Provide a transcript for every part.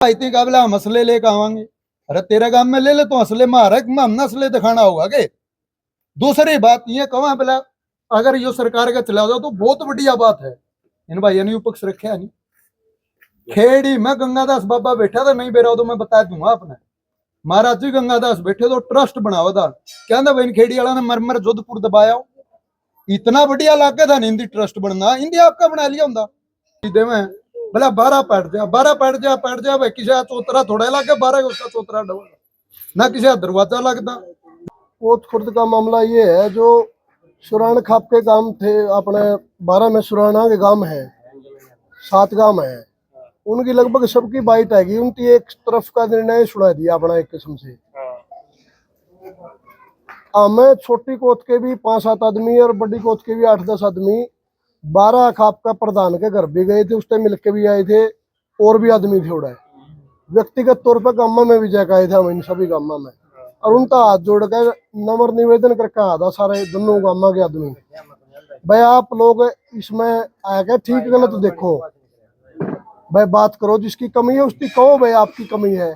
इतनी काबिला हम असले लेके आवांगे। अरे तेरे गांव में ले ले तो असले मार है, हम असले दिखाना होगा के। दूसरी बात ये कहवा बोला, अगर यो सरकार का चला जाओ तो बहुत बढ़िया बात है। इन भाई ने पक्ष रखे नहीं। खेड़ी में गंगादास बाबा बैठा था, नहीं बेरा तो मैं बता दूंगा आपने। महाराज जी गंगादास बैठे तो ट्रस्ट बनावा था, कहता भाई खेड़ी वाला ने मरमर जोधपुर दबाया। इतना बढ़िया लागे था हिंदी ट्रस्ट बनना, हिंदी आपका बना लिया होंगे सीधे में भला 12 पैट जा भाई, किसी चौतरा थोड़ा लागे 12 उसका चौतरा डबल ना, किसी दरवाजा लगता। कोट खुर्द का मामला ये है, जो सुरान खाप के गांव थे अपने 12 में सुराना के गांव है, 7 गांव है, उनकी लगभग सबकी बाइट आएगी। उनकी एक तरफ का निर्णय सुना दिया अपना एक किस्म से। हमें छोटी कोत के भी 5-7 आदमी और बड़ी कोत के भी 8-10 आदमी 12 खाप का प्रधान के घर भी गए थे, उस टाइम मिलके भी आए थे, और भी आदमी थे उड़े। व्यक्तिगत तौर पर गामा में भी जाकर आए थे हम इन सभी गामा में, और उनका हाथ जोड़कर नम्र निवेदन करके आधा सारे दोनों गामा के आदमी, भाई आप लोग इसमें आके ठीक गलत देखो, भाई बात करो, जिसकी कमी है उसकी कहो भाई आपकी कमी है।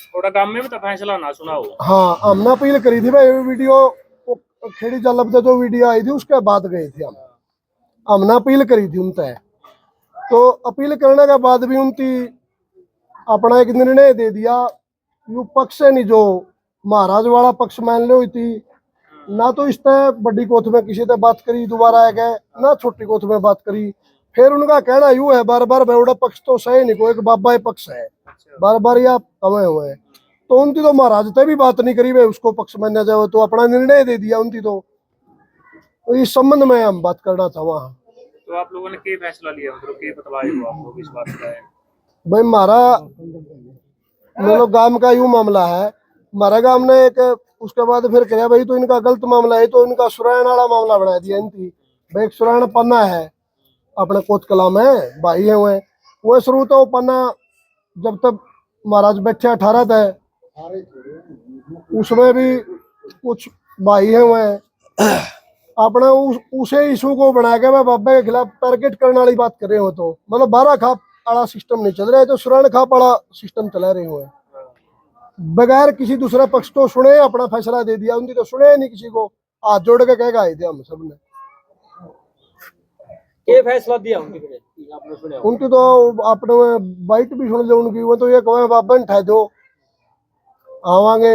थोड़ा गांव में भी तो फैसला ना सुना हो। हाँ, हमने अपील करी थी भाई, वीडियो खेड़ी जालब से जो वीडियो आई थी उसके बाद गए थे हमने अपील करी थी उनसे। तो अपील करने के बाद भी उनकी अपना एक निर्णय दे दिया। यू पक्ष है नहीं जो महाराज वाला पक्ष मान लो थी ना, तो इस तरह बड़ी कोथ में किसी से बात करी दोबारा आ गए ना, छोटी कोथ में बात करी। फिर उनका कहना यूं है बार बार बेवड़ा पक्ष तो सही नहीं, कोई एक बाबा पक्ष है, बार बार या कमे हुए हैं। तो उनकी तो महाराज तक भी बात नहीं करी भाई उसको पक्ष मानना जाए, तो अपना निर्णय दे दिया उनकी। तो इस संबंध में हम बात करना था वहाँ। तो आप लोगों ने क्या फैसला लिया, मतलब क्या बतलाए हो आप लोग इस बात का है? भाई हमारा मतलब गांव का यूं मामला है, हमारा गांव ने एक उसके बाद फिर कहा भाई तो इनका गलत मामला है, तो इनका सुरायण वाला मामला बना दिया इनकी। भाई एक सुरायण पन्ना है अपने कोत कला में, भाई है वो शुरू तो पन्ना जब तक महाराज बैठे 18 थे, उसमें भी कुछ भाई है अपने उसे इशू को बना के मैं बाबा के खिलाफ टारगेट करने वाली बात कर रहे हो। तो मतलब 12 खाप वाला सिस्टम नहीं चल रहा है, तो सुरायण खाप वाला सिस्टम चला रहे हुए बगैर किसी दूसरे पक्ष को सुने अपना फैसला दे दिया। उनकी तो सुने नहीं किसी को, हाथ जोड़ के कह आए थे हम सबने। क्या फैसला दिया आपने सुने? उनकी तो आपने बाइट भी सुन लो उनकी, वो तो ये कहे बाबा ने ठा दो आवांगे,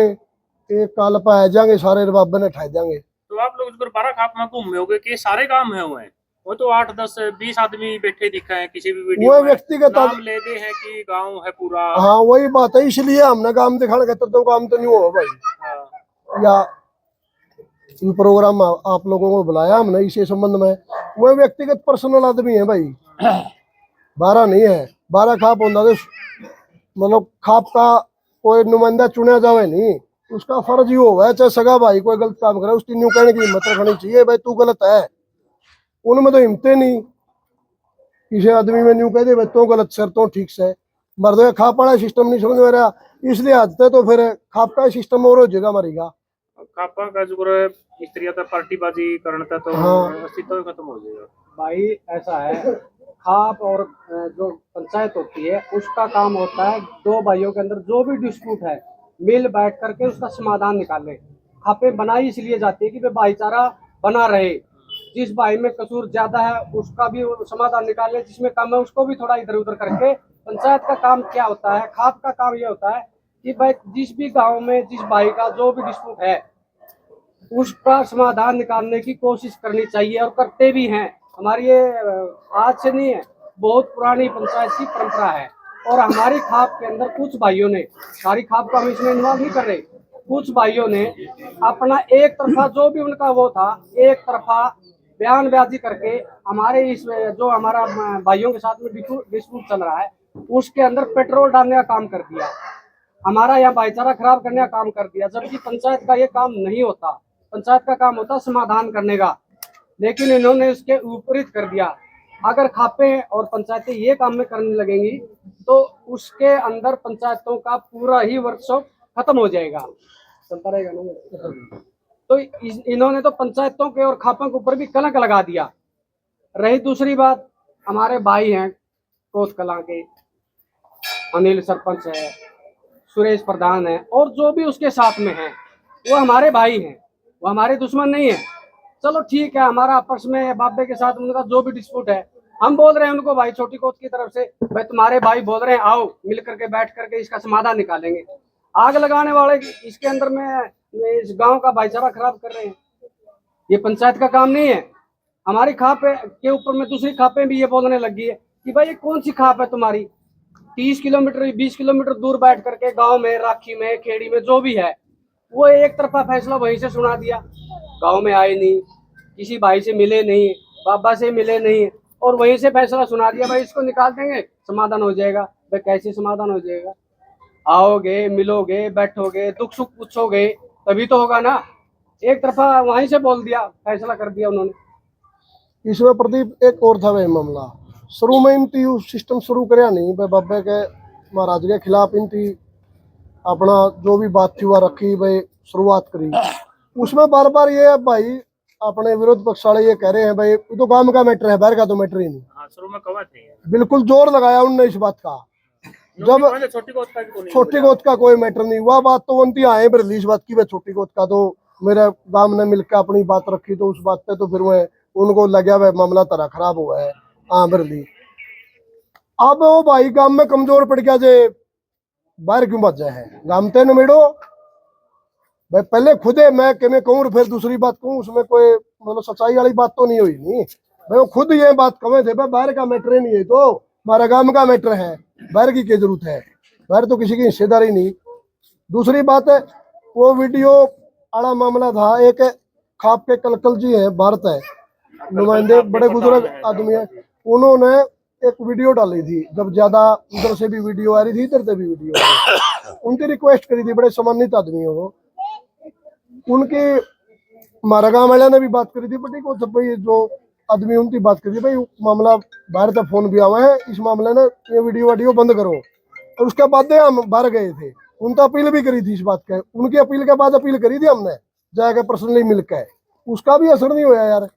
एक काल पर आ जाएंगे सारे, बाबा ने ठा देंगे। तो आप लोग 12 खाप में घूमे होगे कि सारे गांव में हुए हैं? वो तो 8, 10, 20 आदमी बैठे दिखा है किसी भी वीडियो वो में, व्यक्तिगत नाम लेते हैं कि गांव है पूरा। हाँ वही बात है, इसलिए हमने काम दिखाने के तो काम तो नहीं हुआ भाई। हाँ। या ये प्रोग्राम आप लोगों को बुलाया हमने इसी संबंध में। वो व्यक्तिगत पर्सनल आदमी है भाई, 12 नहीं है। 12 खाप होता तो मतलब खाप का कोई नुमाइंदा चुना जावे नहीं, उसका फर्ज ही होगा चाहे सगा भाई कोई गलत काम करे उसकी न्यू कहने की हिम्मत रखनी चाहिए भाई तू गलत है। उनमें तो हिम्मतें नहीं, किसी आदमी में न्यू कह दे भाई तू गलत सर तो ठीक से। मर्द खाप वाला सिस्टम नहीं समझ में रहा, इसलिए आते तो फिर खाप का सिस्टम और हो जाएगा मरेगा। खापा का जो स्त्रियां तो पार्टीबाजी करना तो हाँ। अस्तित्व खत्म हो जाएगा भाई। ऐसा है, खाप और जो पंचायत होती है उसका काम होता है 2 भाइयों के अंदर जो भी डिस्प्यूट है मिल बैठ करके उसका समाधान निकाले। खापे बनाई इसलिए जाती है कि वे भाईचारा बना रहे, जिस भाई में कसूर ज्यादा है उसका भी समाधान निकाले, जिसमें कम है उसको भी थोड़ा इधर उधर करके। पंचायत का काम क्या होता है, खाप का काम ये होता है कि भाई जिस भी गाँव में जिस भाई का जो भी डिस्प्यूट है उसका समाधान निकालने की कोशिश करनी चाहिए, और करते भी हैं। हमारी ये आज से नहीं है, बहुत पुरानी पंचायत की परंपरा है। और हमारी खाप के अंदर कुछ भाइयों ने, सारी खाप को हम इसमें इन्वॉल्व नहीं कर रहे, कुछ भाइयों ने अपना एक तरफा जो भी उनका वो था एक तरफा बयानबाजी करके हमारे इस जो हमारा भाइयों के साथ में डिस्प्यूट चल रहा है उसके अंदर पेट्रोल डालने का काम कर दिया, हमारा यहाँ भाईचारा खराब करने का काम कर दिया। जबकि पंचायत का ये काम नहीं होता, पंचायत का काम होता समाधान करने का, लेकिन इन्होंने इसके विपरीत कर दिया। अगर खापे और पंचायतें ये काम में करने लगेंगी तो उसके अंदर पंचायतों का पूरा ही वर्कशॉप खत्म हो जाएगा, चलता रहेगा ना। तो इन्होंने तो पंचायतों के और खापों के ऊपर भी कलंक लगा दिया। रही दूसरी बात, हमारे भाई हैं कोत कला के, अनिल सरपंच है, सुरेश प्रधान है, और जो भी उसके साथ में है वो हमारे भाई हैं, वो हमारे दुश्मन नहीं है। चलो ठीक है, हमारा आपस में बाबे के साथ उनका जो भी डिस्प्यूट है, हम बोल रहे हैं उनको, भाई छोटी कोत की तरफ से, भाई तुम्हारे भाई बोल रहे हैं आओ मिल करके बैठ करके इसका समाधान निकालेंगे। आग लगाने वाले इसके अंदर में इस गांव का भाईचारा खराब कर रहे हैं। ये पंचायत का काम नहीं है। हमारी खाप के ऊपर में दूसरी खापें भी ये बोलने लगी है कि भाई ये कौन सी खाप है तुम्हारी, 30 किलोमीटर 20 किलोमीटर दूर बैठ करके गांव में, राखी में, खेड़ी में जो भी है, वो एक तरफा फैसला वहीं से सुना दिया। गांव में आए नहीं, किसी भाई से मिले नहीं, बाबा से मिले नहीं, और वहीं से फैसला सुना दिया भाई इसको निकाल देंगे, समाधान हो जाएगा। भाई कैसे समाधान हो जाएगा? आओगे, मिलोगे, बैठोगे, दुख सुख पूछोगे तभी तो होगा ना। एक तरफा वहीं से बोल दिया, फैसला कर दिया उन्होंने। इसमें प्रदीप एक और था वह मामला, शुरू में इनती सिस्टम शुरू कराया नहीं, भाई बाबे के महाराज के खिलाफ इनती अपना जो भी बात थी वह रखी, भाई शुरुआत करी। उसमें बार बार ये भाई अपने विरोध पक्ष वाले ये कह रहे हैं भाई ये तो काम का मैटर है, बाहर का तो मैटर ही नहीं। हाँ, शुरू में कहा थे, बिल्कुल जोर लगाया उनने इस बात का, जब छोटी गोद का कोई मैटर नहीं हुआ। बात तो उनती आए बरली इस बात की, भाई छोटी गोद का तो मेरे गांव ने मिलकर अपनी बात रखी, तो उस बात पे तो फिर वह उनको लगा वह मामला तरह खराब हुआ है। हाँ बरली, अब वो भाई गांव में कमजोर पड़ गया जे बाहर क्यों बच जाए है, गांव ते नमेड़ो भाई पहले खुदे मैं कि मैं कहूँ फिर दूसरी बात कहूँ, उसमें कोई मतलब सच्चाई वाली बात तो नहीं हुई नहीं भाई। वो खुद ये बात कहे थे भाई बाहर का मैटर ही नहीं है, तो हमारा गांव का मैटर है, बाहर की क्या जरूरत है, बाहर तो किसी की हिस्सेदारी नहीं। दूसरी बात है वो वीडियो आड़ा मामला था, एक खाप के कलकल जी है, भारत है नुमाइंदे, बड़े बुजुर्ग आदमी है, उन्होंने एक वीडियो डाली थी, जब ज्यादा उधर से भी वीडियो आ रही थी इधर से भी वीडियो आ रही थी, उनकी रिक्वेस्ट करी थी, बड़े सम्मानित आदमी है वो। उनके हमारा गाँव वाले ने भी बात करी थी, बट को सब भाई जो आदमी उनकी बात करी थी भाई मामला बाहर तक फोन भी आवा है, इस मामले ने ये वीडियो बंद करो। और उसके बाद हम बाहर गए थे, उनका अपील भी करी थी इस बात का, उनकी अपील के बाद अपील करी थी हमने जाकर पर्सनली मिलकर, उसका भी असर नहीं होया यार।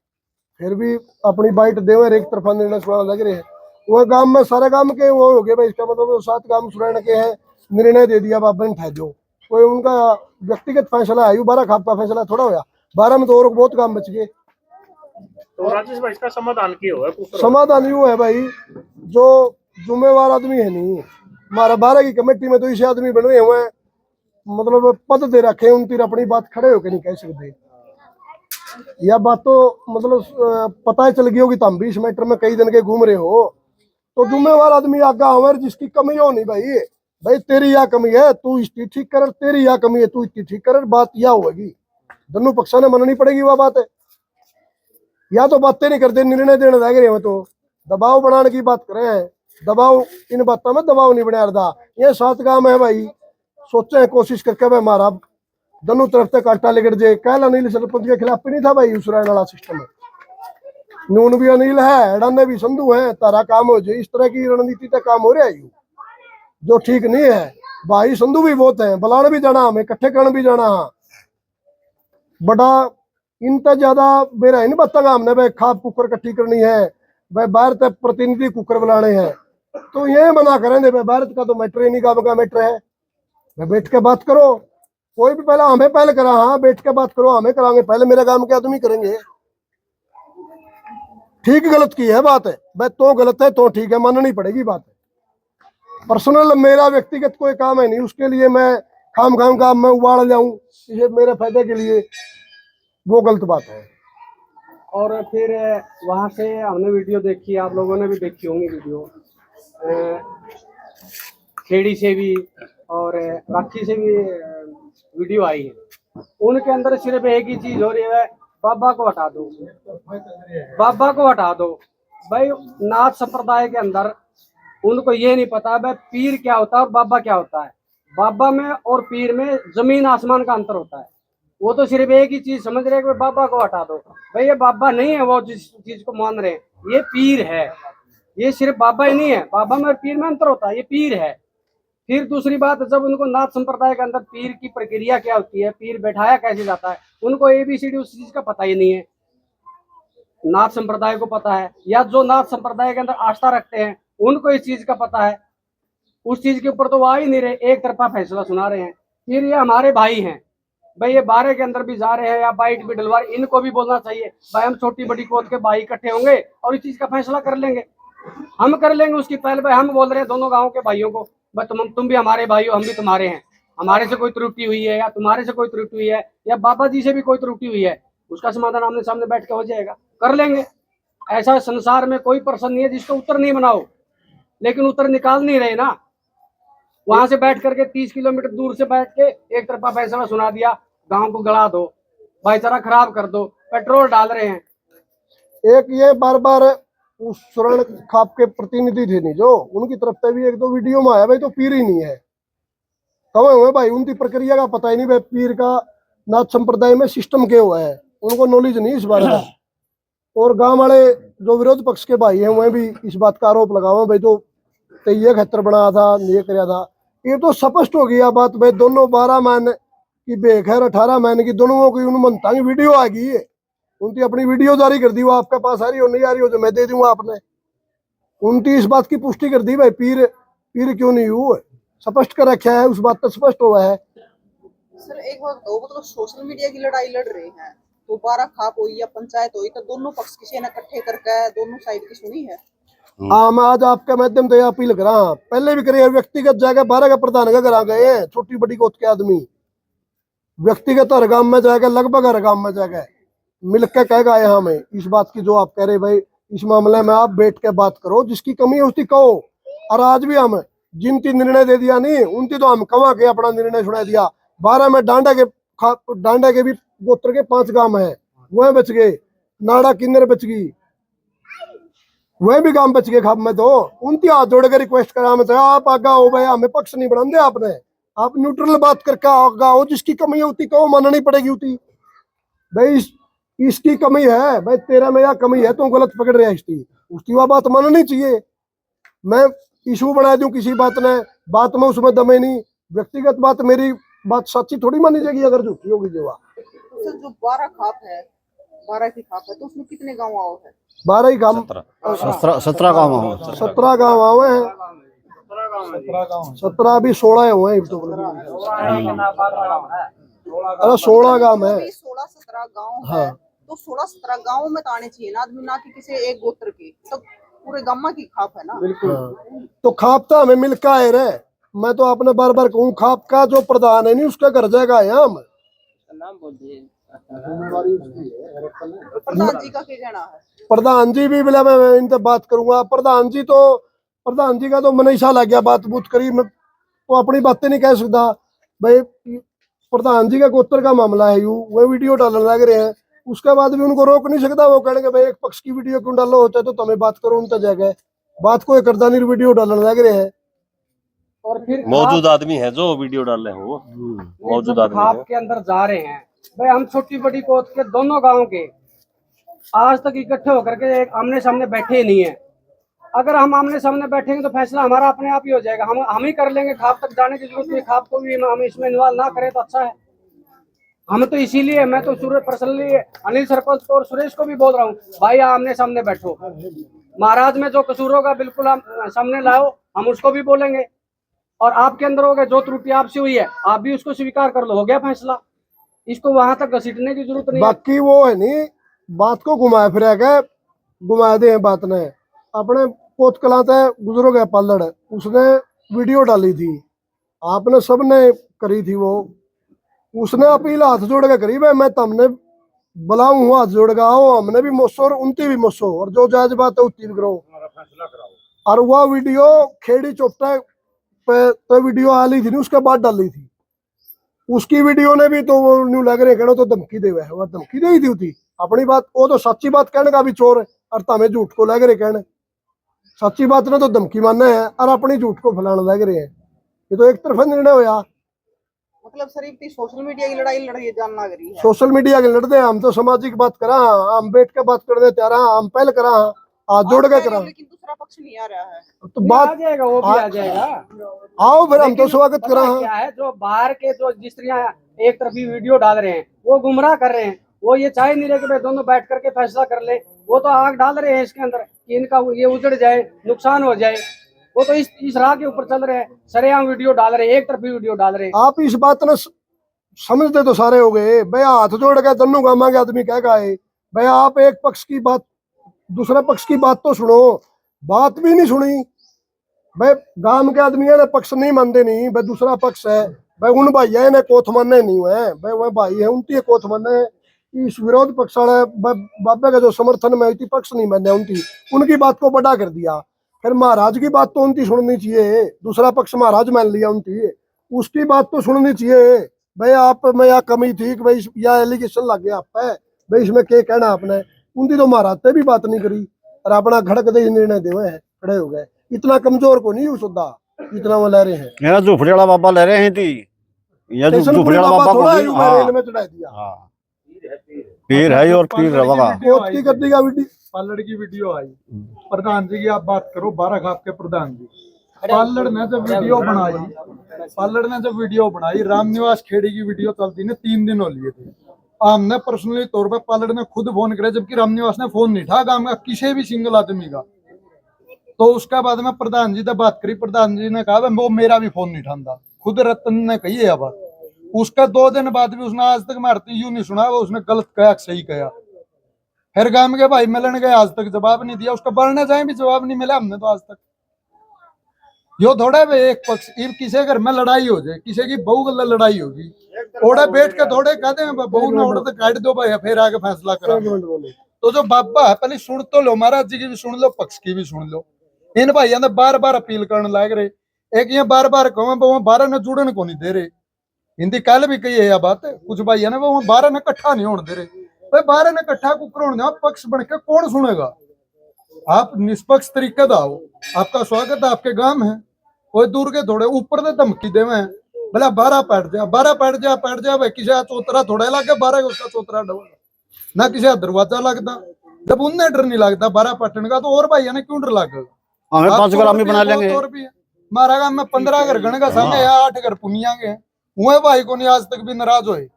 फिर भी अपनी बाइट देवे एक तरफा निर्णय सुनाने लग रहे हैं। वो गांव में सारे गांव के वो हो गए भाई, इसका मतलब 7 गांव सुनाने के हैं, निर्णय दे दिया बाबा ने ठहर दो, कोई उनका व्यक्तिगत फैसला है, 12 खाप का फैसला थोड़ा होया, 12 में तो और बहुत काम बच गए। तो राजेश भाई इसका समाधान क्यों है? समाधान यूँ है भाई, जो जुम्मेवार आदमी है नहीं, हमारा 12 की कमेटी में तो इसे आदमी बने हुए हैं, मतलब पद दे रखे हैं, उनकी अपनी बात खड़े होकर नहीं कह सकते। यह बात तो मतलब पता ही चल गई होगी, तुम भी इस मैटर में कई दिन के घूम रहे हो, तो जुम्मेवार आदमी आगा हमारे जिसकी कमी हो नहीं भाई, भाई तेरी यह कमी है तू इसकी ठीक कर, तेरी यह कमी है तू इसकी ठीक कर, बात यह होगी, दोनों पक्षों ने माननी पड़ेगी वह बात है। या तो बातें नहीं करते, निर्णय देने लग रहे हैं, तो दबाव बनाने की बात कर रहे हैं, दबाव इन बातों में दबाव नहीं बना रहा। ये 7 गांव है भाई, सोचे कोशिश करके भाई हमारा दोनों तरफ से काटा लेकर जे कहला अनिल सरपंच के खिलाफ नहीं था भाई, उस वाला सिस्टम है, नून भी अनिल है, डाने भी संधू है, तारा काम हो जाए, इस तरह की रणनीति तक काम हो रहा है जो ठीक नहीं है भाई। संधू भी बहुत है, बुलाने भी जाना हमें, इकट्ठे करने भी जाना, बड़ा इनता ज्यादा बेरा है नहीं बतागा हमने भाई खाप कुकर इकट्ठी करनी है भाई, बाहर तक प्रतिनिधि कुकर बुलाने हैं, तो ये मना करेंगे भाई भारत का तो मैटर ही नहीं, गाँव का मैटर है भाई, बैठ के बात करो, कोई भी पहले हमें पहले करा, हाँ बैठ के बात करो, हमें कराएंगे पहले, मेरे गांव के आदमी करेंगे। ठीक गलत की है बात है भाई, तो गलत है तो ठीक है, माननी पड़ेगी बात है। पर्सनल मेरा व्यक्तिगत कोई काम है नहीं, उसके लिए मैं खाम काम मैं उबाड़ जाऊं ये मेरे फायदे के लिए, वो गलत बात है। और फिर वहाँ से हमने वीडियो देखी, आप लोगों ने भी देखी होंगी वीडियो, खेड़ी से भी और राखी से भी वीडियो आई है, उनके अंदर सिर्फ एक ही चीज हो रही है, बाबा को हटा दो, बाबा को हटा दो। भाई नाथ संप्रदाय के अंदर उनको ये नहीं पता भाई पीर क्या होता है और बाबा क्या होता है, बाबा में और पीर में जमीन आसमान का अंतर होता है। वो तो सिर्फ एक ही चीज समझ रहे हैं कि बाबा को हटा दो, भाई ये बाबा नहीं है वो जिस चीज को मान रहे हैं, ये पीर है, ये सिर्फ बाबा ही नहीं है, बाबा में और पीर में अंतर होता है, ये पीर है। फिर दूसरी बात, जब उनको नाथ संप्रदाय के अंदर पीर की प्रक्रिया क्या होती है, पीर बैठाया कैसे जाता है, उनको एबीसीडी उस चीज का पता ही नहीं है। नाथ संप्रदाय को पता है, या जो नाथ संप्रदाय के अंदर आस्था रखते हैं उनको इस चीज का पता है, उस चीज के ऊपर तो वो आ ही नहीं रहे, एक तरफा फैसला सुना रहे हैं। फिर ये हमारे भाई हैं भाई, ये 12 के अंदर भी जा रहे हैं या बाइट भी डलवा, इनको भी बोलना चाहिए भाई हम छोटी बड़ी कोत के भाई इकट्ठे होंगे और इस चीज का फैसला कर लेंगे, हम कर लेंगे उसकी पहल भाई। हम बोल रहे हैं दोनों गाँव के भाइयों को भाई तुम भी हमारे भाई हो, हम भी तुम्हारे हैं, हमारे से कोई त्रुटि हुई है या तुम्हारे से कोई त्रुटि हुई है या बाबा जी से भी कोई त्रुटि हुई है, उसका समाधान आमने सामने बैठ के हो जाएगा, कर लेंगे। ऐसा संसार में कोई पर्सन नहीं है जिसको उत्तर नहीं बनाओ, लेकिन उत्तर निकाल नहीं रहे ना। वहां से बैठ करके 30 किलोमीटर दूर से बैठ के एक तरफा फैसला सुना दिया, गांव को गला दो, भाईचारा खराब कर दो, पेट्रोल डाल रहे हैं। एक ये बार बार उस स्वर्ण खाप के प्रतिनिधि थे नहीं जो, उनकी तरफ से भी एक दो वीडियो में आया भाई तो पीर ही नहीं है, कहे हुए भाई उनकी प्रक्रिया का पता ही नहीं भाई, पीर का नाथ संप्रदाय में सिस्टम क्या हुआ है उनको नॉलेज नहीं इस बारे में। और गांव वाले जो विरोध पक्ष के भाई हैं वह भी इस बात का आरोप लगावा भाई तो ये खतर बनाया था, ये कराया था, ये तो स्पष्ट हो गया बात भाई। दोनों 12 मैन की बेख है, 18 मैन की, दोनों की उनमंता की वीडियो आ गई है, उनकी अपनी वीडियो जारी कर दी, वो आपके पास आ रही हो नहीं आ रही हो जो मैं दे दूंगा आपने, उनकी इस बात की पुष्टि कर दी भाई पीर पीर क्यों नहीं हुआ, स्पष्ट कर रखा है, उस बात पर स्पष्ट हुआ है। सर एक बात बताओ, मतलब सोशल मीडिया की लड़ाई लड़ रहे हैं तो 12 खाप हुई या पंचायत हुई तो दोनों पक्ष किसी ने इकट्ठे करके दोनों साइड की सुनी है। हाँ मैं आज आपके माध्यम से अपील करा, पहले भी करिए, व्यक्तिगत जगह 12 का प्रधान का करा गए हैं, छोटी बड़ी कोत के आदमी व्यक्तिगत हर गांव में जाएगा, लगभग हर गांव में जाएगा, मिलकर कह गए हमें इस बात की जो आप कह रहे भाई, इस मामले में आप बैठ के बात करो, जिसकी कमी है उसकी कहो। और आज भी हम जिनकी निर्णय दे दिया नहीं उनकी तो हम कमा के अपना निर्णय सुना दिया। 12 में डांडा के भी गोत्र के 5 गांव है, वह बच गए, नाड़ा किन्नर बच गई, वह भी काम बच गए खाप में। तो उनकी हाथ जोड़ के रिक्वेस्ट करा मैं, आप आगा हो भाई, हमें पक्ष नहीं बना दे आपने, आप न्यूट्रल बात करके आगा हो, जिसकी कमी होती कहो, माननी पड़ेगी होती भाई, इसकी कमी है भाई, तेरा में यह कमी है, तुम गलत पकड़ रहे हैं इसकी, उसकी वह बात माननी चाहिए। मैं इशू बना दूं किसी बात ने, बात में उसमें दमे नहीं, व्यक्तिगत बात मेरी बात सच्ची थोड़ी मानी जाएगी अगर झूठी होगी जो। सर जो 12 खाप है, 12 की खाप है तो उसमें कितने गाँव आओ है? 12 ही गांव, 17 गाँव हैं, 17 गांव आवे हैं, 17 अभी 16 हुए हैं तो, अरे 16 गांव है, 16-17 गाँव है तो 16-17 गाँव में तो आने चाहिए ना आदमी, ना कि किसी एक गोत्र के, तो पूरे गम्मा की खाप है ना। हाँ। तो खाप तो हमें मिल का है रे, मैं तो आपने बार बार कहूँ, खाप का जो प्रधान है नहीं उसका घर जाएगा हम नाम बोल दिए। प्रधान जी का क्या कहना है? प्रधान जी भी बोला मैं इनसे बात करूंगा, प्रधान जी का तो मनीषा लग गया, बात बूत करी, मैं तो अपनी बातें नहीं कह सकता भाई। प्रधान जी का गोत्र का मामला है यू, वो वीडियो डालने लग रहे हैं, उसके बाद भी उनको रोक नहीं सकता, वो कहेंगे भाई एक पक्ष की वीडियो क्यों डालो, होता है तो तुम्हें बात करो, उनका जगह बात कोई करता नहीं, वीडियो डालने लग रहे हैं। और फिर मौजूद आदमी है जो वीडियो डाल रहे हैं, वो मौजूद आदमी खाप है। के अंदर जा रहे हैं भाई, हम छोटी बड़ी कोत के दोनों गांव के आज तक इकट्ठे होकर के एक आमने सामने बैठे ही नहीं है। अगर हम आमने सामने बैठेंगे तो फैसला हमारा अपने आप ही हो जाएगा, हम ही कर लेंगे, खाप तक जाने की जरूरत नहीं, खाप को भी हम इसमें इन्वॉल्व ना करें तो अच्छा है। हम तो इसीलिए, मैं तो सूरज पर्सनली अनिल सरपंच को और सुरेश को भी बोल रहा हूँ भाई आमने सामने बैठो, महाराज में जो कसूर होगा बिल्कुल हम सामने लाओ, हम उसको भी बोलेंगे, और आपके अंदर हो गए जो त्रुटि आपसे हुई है आप भी उसको स्वीकार कर लो, हो गया फैसला, इसको वहां तक घसीटने की जरूरत नहीं है। बाकी वो है नहीं, बात को घुमाए फिरा के घुमा दे बात ने, अपने कोत कलाते गुजरों गया पालड़, उसने वीडियो डाली थी, आपने सबने करी थी, वो उसने अपील हाथ जोड़ के करी भाई, मैं तमने बुलाऊं हाथ जोड़ के आओ, हमने भी मोसो और उनकी भी मोसो, और जो जायज बात है उतनी भी करो। और वह वीडियो खेड़ी चौपटा पे तो वीडियो आ ली थी, उसके बाद डाली थी, उसकी वीडियो ने भी तो वो न्यू लग रहे कहना तो धमकी दे हुआ है, वो धमकी दे ही थी उठी अपनी बात, वो तो सच्ची बात कहने का भी चोर है, और तमें झूठ को लग रहे कहने, सच्ची बात ने तो धमकी मानना है और अपनी झूठ को फैलाने लग रहे हैं, ये तो एक तरफा निर्णय होया। मतलब सर इतनी सोशल मीडिया की लड़ाई लड़ रही है, जानना करी है। सोशल मीडिया के लड़ते हैं, हम तो सामाजिक बात करा, हम बैठ के बात करने तैयार हैं, हम पहले करा, हाथ जोड़ के करा, लेकिन दूसरा पक्ष नहीं आ रहा है तो आ बात जाएगा, वो भी आ जाएगा, आओ फिर हम तो लेकिन स्वागत पता करा। क्या है, जो बाहर के जो जिस तरह एक तरफी वीडियो डाल रहे हैं वो गुमराह कर रहे हैं, वो ये चाह नहीं रहे कि भाई दोनों बैठ करके फैसला कर ले, वो तो आग डाल रहे हैं इसके अंदर कि इनका ये उजड़ जाए, नुकसान हो जाए, वो तो इस राह के ऊपर चल रहे हैं, सरेआम वीडियो डाल रहे हैं, एक तरफी वीडियो डाल रहे हैं। आप इस बात ने समझते तो सारे हो गए भाई, हाथ जोड़ के दोनों गामा के आदमी कह गए भाई आप एक पक्ष की बात दूसरे पक्ष की बात तो सुनो, बात भी नहीं सुनी भाई। गांव के आदमियों ने पक्ष नहीं मानते नहीं भाई, दूसरा पक्ष है भाई, उन भाइया ने कोथ मानने नहीं हुए भाई, वह भाई है उनकी कोथ मानने, इस विरोध पक्ष वाले बाबे का जो समर्थन में इतनी पक्ष नहीं माने उनकी बात को बड़ा कर दिया। फिर महाराज की बात तो उनकी सुननी चाहिए, दूसरा पक्ष महाराज मान लिया उनकी, उसकी बात तो सुननी चाहिए भाई। आप में या कमी थी कि भाई या एलिगेशन लग गया आप पे भाई, इसमें क्या कहना आपने, उनकी तो महाराज से भी बात नहीं करी और अपना घड़क दे निर्णय दे हुए हैं, खड़े हो गए। इतना कमजोर को नहीं सुधा जितना वो ले रहे हैं। यहाँ झूपड़ी वाला बाबा ले रहे हैं थी, यहाँ झूपड़ी वाला बाबा को रेल में चढ़ा दिया। हाँ, पीर है और पीर रहेगा। की गद्दी का वीडियो पालड़ की वीडियो आई, प्रधान जी की आप बात करो, 12 खाप के प्रधान जी, पालड़ ने जब वीडियो बनाई, रामनिवास खेड़ी की वीडियो चलती ने 3 दिन हो लिए थे। हमने पर्सनली तौर पर पालड़ ने खुद फोन करे, जबकि रामनिवास ने फोन नहीं था गांव का किसी भी सिंगल आदमी का। तो उसके बाद में प्रधान जी से बात करी, प्रधान जी ने कहा वो मेरा भी फोन नहीं उठाता, खुद रतन ने कही है बात। उसका 2 दिन बाद भी उसने आज तक मारती यूं नहीं सुना वो उसने गलत कहा सही कहा। फिर गांव के भाई मिलन गए, आज तक जवाब नहीं दिया, उसका बढ़ने जाए भी जवाब नहीं मिला हमने तो आज तक। यो थोड़ा भाई एक पक्ष किसी घर में लड़ाई हो जाए, किसी की बहू गल लड़ाई होगी, ओढ़े बैठ के थोड़े कहते हैं बहू ने ओढ़े तो काट दो भाई, फिर आगे फैसला करा। तो जो बाबा है पहले सुन तो लो, महाराज जी की भी सुन लो, पक्ष की भी सुन लो। इन भाइयों ने बार बार अपील करने लग रहे, एक ये बार बार कहो 12 ने जुड़न को नहीं दे रहे। हिंदी कल भी कही है यह बात, कुछ भाई ने वो 12 ने इकट्ठा नहीं होने दे रहे भाई, 12 ने इकट्ठा कुकर होने, पक्ष बन के कौन सुनेगा। आप निष्पक्ष तरीके से आओ, आपका स्वागत है, आपके गांव है, कोई दूर के थोड़े ऊपर से धमकी देवे भला 12 पैट जा भाई, किसी चौतरा थोड़ा लगे 12 उसका चौतरा डबल ना, किसी दरवाजा लगता, जब उन्हें डर नहीं लगता 12 पैटर्न का तो और भाई ने क्यों डर लगेगा। हमें 5 ग्राम ही बना लेंगे। हमारा गांव में 15 घर गण का संग है, 8 घर पुनिया के हुए भाई को नहीं आज तक भी नाराज हुए।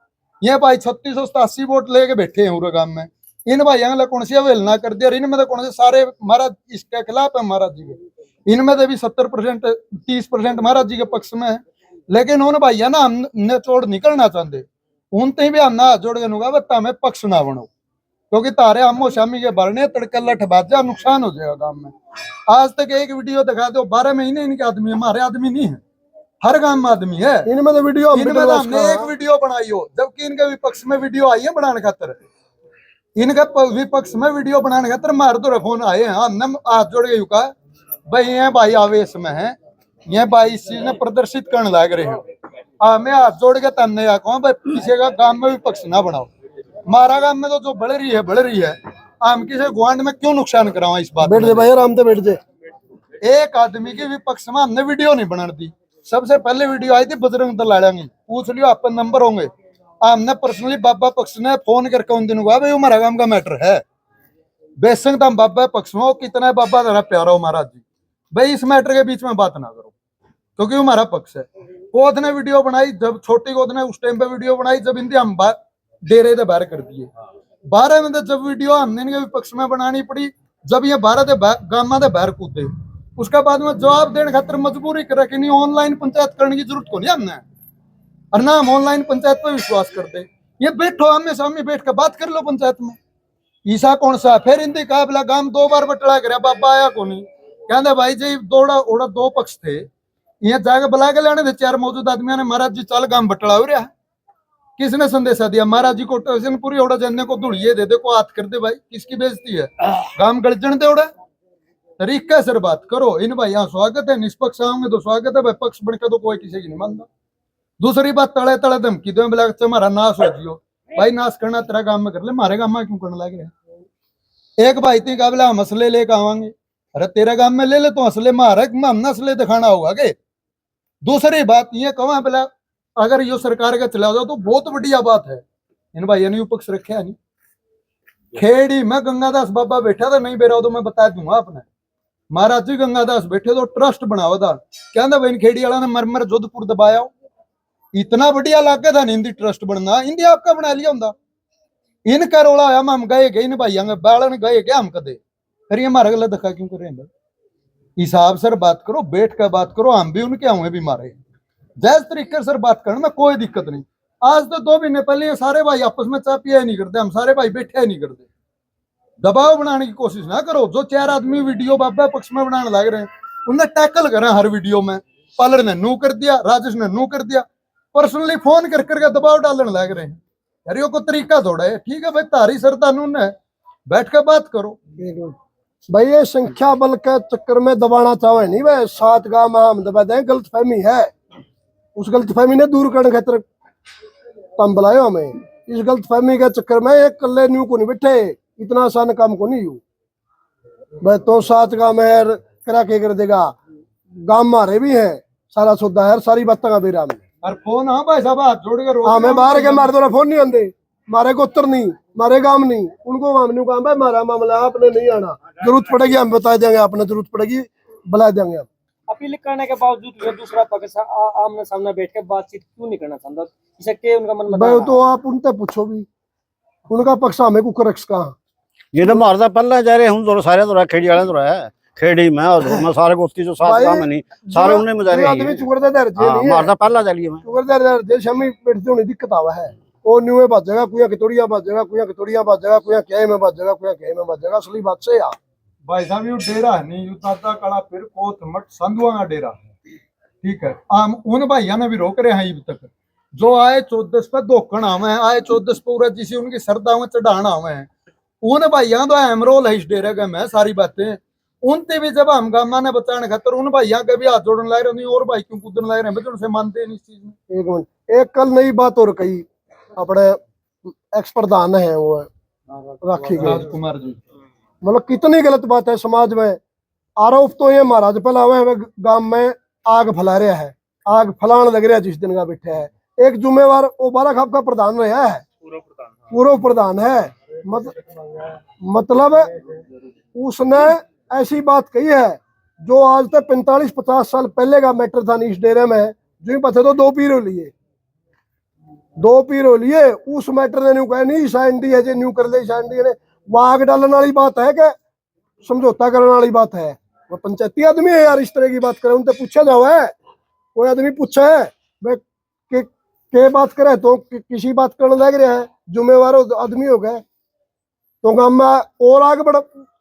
ये भाई 3687 वोट लेके बैठे हैं पूरे गांव में, इन भाइयों ने कौन सी अवहेलना कर दिया, इनमें तो कौन से सारे महाराज इसके खिलाफ है महाराज जी के, इनमें तो भी 70% 30% महाराज जी के पक्ष में है। लेकिन उन भाइया ना हम चोड़ निकलना चाहते, उनते भी हम ना हाथ जोड़ के नुगा बता हमें पक्ष ना बनो, क्योंकि तारे हमो शामी के भरने तड़के लठ बाजा नुकसान हो जाएगा गांव में। आज तक एक वीडियो दिखा दो, 12 महीने इनके आदमी, हमारे आदमी नहीं है, हर गांव में आदमी है। इनमें तो वीडियो हमने एक वीडियो बनाई हो, जबकि इनके विपक्ष में वीडियो आई है बनाने खातर, इनके विपक्ष में वीडियो बनाने खातर मार दो फोन आए हैं। हमने हाथ जोड़ के कहा भाई ये भाई आवेश में है, ये भाई इस चीज ने प्रदर्शित करने लग रहे हैं, हमें हाथ जोड़ के तन्ने कहूँ भाई किसी का गांव में विपक्ष ना बनाओ। हमारा गांव में तो जो बढ़ रही है, हम किसी गुआंढ में क्यों नुकसान करावा इस बात। बैठ जाए भाई, आराम से बैठ जाए। एक आदमी के विपक्ष में हमने वीडियो नहीं बना दी। सबसे पहले वीडियो आई थी बजरंग दल लड़ांगी, पूछ लियो आप नंबर होंगे। हमने पर्सनली बाबा पक्ष ने फोन करके उन दिनों कहा भाई हमारा गांव का मैटर है, बेशक हम बाबा पक्ष में हो, कितना है बाबा तेरा प्यारा हो महाराज जी, भाई इस मैटर के बीच में बात ना करो, क्योंकि हमारा पक्ष है। गोद ने वीडियो बनाई, जब छोटी गोद ने उस टाइम पे वीडियो बनाई जब इनकी हम डेरे से बाहर कर दिए। 12 में जब वीडियो हमने इनके विपक्ष में बनानी पड़ी, जब ये 12 गांव से बाहर कूदे, उसके बाद में जवाब देने खातिर मजबूरी करे कि नहीं ऑनलाइन पंचायत करने की जरूरत को नहीं हमने, और ना हम ऑनलाइन पंचायत पर विश्वास करते। ये बैठो आमने सामने बैठ कर बात कर लो पंचायत में, ईसा कौन सा। फिर इनके काबला गांव 2 बार बटड़ा कर बाबा आया को नहीं, कहते भाई जी दौड़ा ओड़ा 2 पक्ष थे, ये जाके बुला के लाने थे 4 मौजूद आदमियों ने, महाराज जी चल गांव बटड़ा हो रहा है। किसने संदेशा दिया, महाराज जी को पूरी ओड़ा जानने को धुड़िए दे दे को हाथ कर दे, भाई किसकी बेइज्जती है, गांव गड़जन दे ओड़ा तरीका सर बात करो। इन भाई यहाँ स्वागत है, निष्पक्ष आओगे तो स्वागत है भाई, पक्ष बनकर तो कोई किसी की नहीं मानता। दूसरी बात तड़े तड़े धमकी दो बोला हमारा नाश हो जियो, भाई नाश करना तेरा गांव में कर ले, हमारे गांव में क्यों करने लगे। एक भाई थी काबला हम असले लेके आवांगे, अरे तेरे गांव में ले ले तो असले मारे हम असले दिखाना होगा के। दूसरी बात ये कहा बोला अगर यो सरकार का चला जाओ तो बहुत बढ़िया बात है, इन भाइयों ने पक्ष रखे नहीं। खेड़ी में गंगादास बाबा बैठा था, नहीं बेरा तो मैं बता दूंगा आपने, महाराज जी गंगादास बैठे तो ट्रस्ट बनावा था, कहता भाई खेड़ी वाला ने मरमर जोधपुर दबाया, इतना बढ़िया लागे था हिंदी ट्रस्ट बनना, हिंदी आपका बना लिया होंगे। इनका रोला आया हम गए इन भाइयों के बालन गए क्या हम कदे, फिर ये हमारा गलत धक्का क्यों कर रहे हैं। हिसाब से बात करो, बैठ कर बात करो, हम भी उनके हुए भी मारे जायज तरीके से बात करने में कोई दिक्कत नहीं। आज तो 2 महीने पहले ये सारे भाई आपस में चाह पिया ही नहीं करते, हम सारे भाई बैठे ही नहीं करते। दबाव बनाने की कोशिश ना करो। जो 4 आदमी वीडियो बाबा पक्ष में बनाने लग रहे हैं उन्हें टैकल करें हर वीडियो में। पालर ने नू कर दिया, राजेश ने नू कर दिया, पर्सनली फोन कर करके दबाव डालने लग रहे हैं। यार ये को तरीका थोड़ा है। ठीक है भाई, तारी सरता नून है, बैठ कर बात करो। भाई ये संख्या बल के चक्कर में दबाना चाहे नहीं भाई, 7 गांव में हम दबा दें, गलत फहमी है। उस गलत फहमी ने दूर करने खातिर तम बुलायो हमें। इस गलत फहमी के चक्कर में एक कल्ले न्यू को नहीं बैठे, इतना आसान काम को नहीं यू भाई। तो 7 गांव में करा के कर देगा, गांव मारे भी है, सारा सौदा है, सारी बातें का बेरा में। और फोन हाँ भाई साहब हाथ जोड़ कर हाँ मैं बाहर के मार दो फोन नहीं आते, मारे को उत्तर नहीं, मारे काम नहीं, उनको मामले काम भाई मारा मामला आपने नहीं आना, जरूरत पड़ेगी हम बता देंगे, आपने जरूरत पड़ेगी बुला देंगे हम। अपील करने के बावजूद जो दूसरा पक्ष आमने सामने बैठ के बातचीत क्यों नहीं करना चाहता? इसे के उनका मन भाई तो आप उनसे पूछो भी, उनका पक्ष हमें को करक्स कहा। ये तो मारदा पहले जा रहे हम तो सारे तो खेड़ी वाले तो है, खेड़ी में और मैं सारे गोस्ती जो साथ काम में नहीं सारे उन्हें मजा रहे आदमी चुगरदा दर जे नहीं मारदा पहला चलिए मैं चुगरदा दर जे शमी बैठते होने दिक्कत आवा है। ओ न्यूए बात जगह कुया कितोड़िया बात जगह कुया कितोड़िया बात जगह कुया क्या में बात जगह कुया क्या में बात जगह, असली बात से यार भाई साहब ये डेरा है नहीं, यू ताता कड़ा फिर कोत मठ संधुआ का डेरा है। ठीक है, हम उन भाइयों ने भी रोक रहे हैं अब तक। जो आए 14 पे धोखण आवे हैं, आए 14 पूरा जिसे उनकी श्रद्धा में चढ़ाना आवे हैं, उन भाइयों तो अहम रोल है इस डेरे का। मैं सारी बातें उनते भी जब हम गामा ने बचाने खातर उन भाइयों के भी हाथ जोड़ने लग रहे नहीं, और भाई क्यों कूदने लग रहे हैं, उनसे मानते नहीं इस चीज में। एक मिनट, एक कल नई बात और कही अपने एक्स प्रधान है वो राखी गए राजकुमार जी, मतलब कितनी गलत बात है समाज में। आरोप तो ये महाराज पहला हुए गांव में आग फैला रहा है, आग फैलाने लग रहा है जिस दिन का बैठा है। एक जुम्मेवार वो बारा खाप का प्रधान रहा है, पूर्व प्रधान है, मतलब उसने ऐसी बात कही है जो आज तक 45-50 साल पहले का मैटर था इस डेरे में। जो ही पता तो 2 पीर हो लिए, 2 पीर हो लिए, उस मैटर ने न्यू कहा नहीं शांति है जे न्यू कर ले शांति ने। वाग डालने वाली बात है कि समझौता करने वाली बात है? वो पंचायती आदमी है यार, इस तरह की बात करे उनसे पूछा जाओ है। कोई आदमी पूछा है भाई के बात करे तो किसी बात करने लग रहा है, जुम्मेवार आदमी हो गए तो गांव में और आगे बढ़,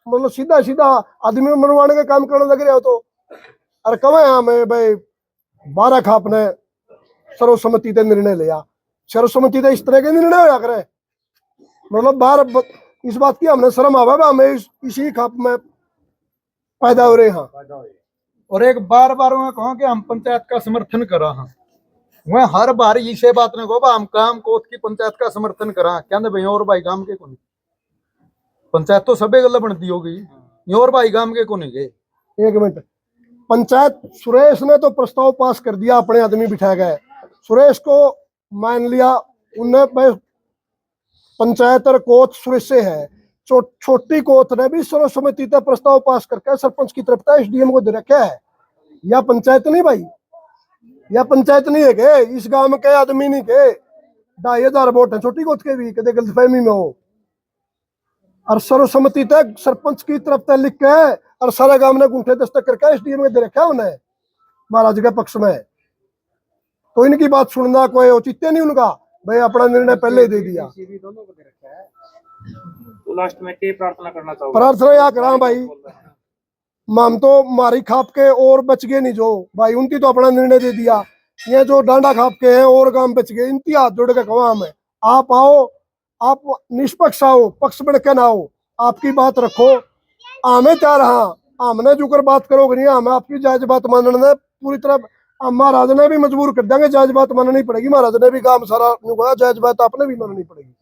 मतलब सीधा सीधा आदमी मनवाने के काम करने लग रहे हो तो। अरे कब है हमें भाई 12 खाप ने सर्वसम्मति से निर्णय लिया, सर्वसम्मति से इस तरह के निर्णय होया करे, मतलब बार इस बात की हमने शर्म आवा हमें इसी खाप में पैदा हो रहे हैं। और एक बार बार मैं कहूँ कि हम पंचायत का समर्थन करा हाँ, वह हर बार इसे बात ने कहो हम काम कोत की पंचायत का समर्थन करा कहते भाई और भाई काम के को नहीं, पंचायत तो सबे गल बनती होगी, और भाई काम के को नहीं गए। एक मिनट, पंचायत सुरेश ने तो प्रस्ताव पास कर दिया, अपने आदमी बिठा गए, सुरेश को मान लिया उनने, पंचायत और कोत सुरेश से है। छोटी कोत ने भी सर्वसम्मति का प्रस्ताव पास करके सरपंच की तरफ से एसडीएम को दे रखा है। या पंचायत नहीं भाई, या पंचायत नहीं है के इस गांव के आदमी नहीं के 2500 वोट है छोटी कोत के भी, कदे गलतफहमी में हो। और सर्वसम्मति तक सरपंच की तरफ से लिख के और सारा गांव ने गुंठे दस्तक करके एसडीएम को दे रखा उन्हें महाराज के पक्ष में। तो इनकी बात सुनना कोई औचित्य नहीं उनका, भाई अपना निर्णय पहले ही दे दिया। तो लास्ट में क्या प्रार्थना करना चाहोगे? प्रार्थना या करा भाई, हम तो मारी खाप के और बच गए नहीं, जो भाई उनकी तो अपना निर्णय दे दिया। ये जो डांडा खाप के हैं और काम बच गए, इनकी हाथ जोड़ के कहा हमें आप आओ, आप निष्पक्ष आओ, पक्ष बढ़ के ना आओ, आपकी बात रखो, हमें चाह रहा हमने जुकर बात करोगे नहीं, हमें आपकी जायज बात मानने पूरी तरह महाराज ने भी मजबूर कर देंगे, जायज बात माननी पड़ेगी। महाराज ने भी काम सारा जायज बात आपने भी माननी पड़ेगी।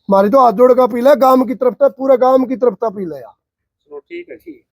हमारी तो हाथ जोड़ का अपील है गांव की तरफ से, पूरे गांव की तरफ से अपील है यार। चलो ठीक है, ठीक।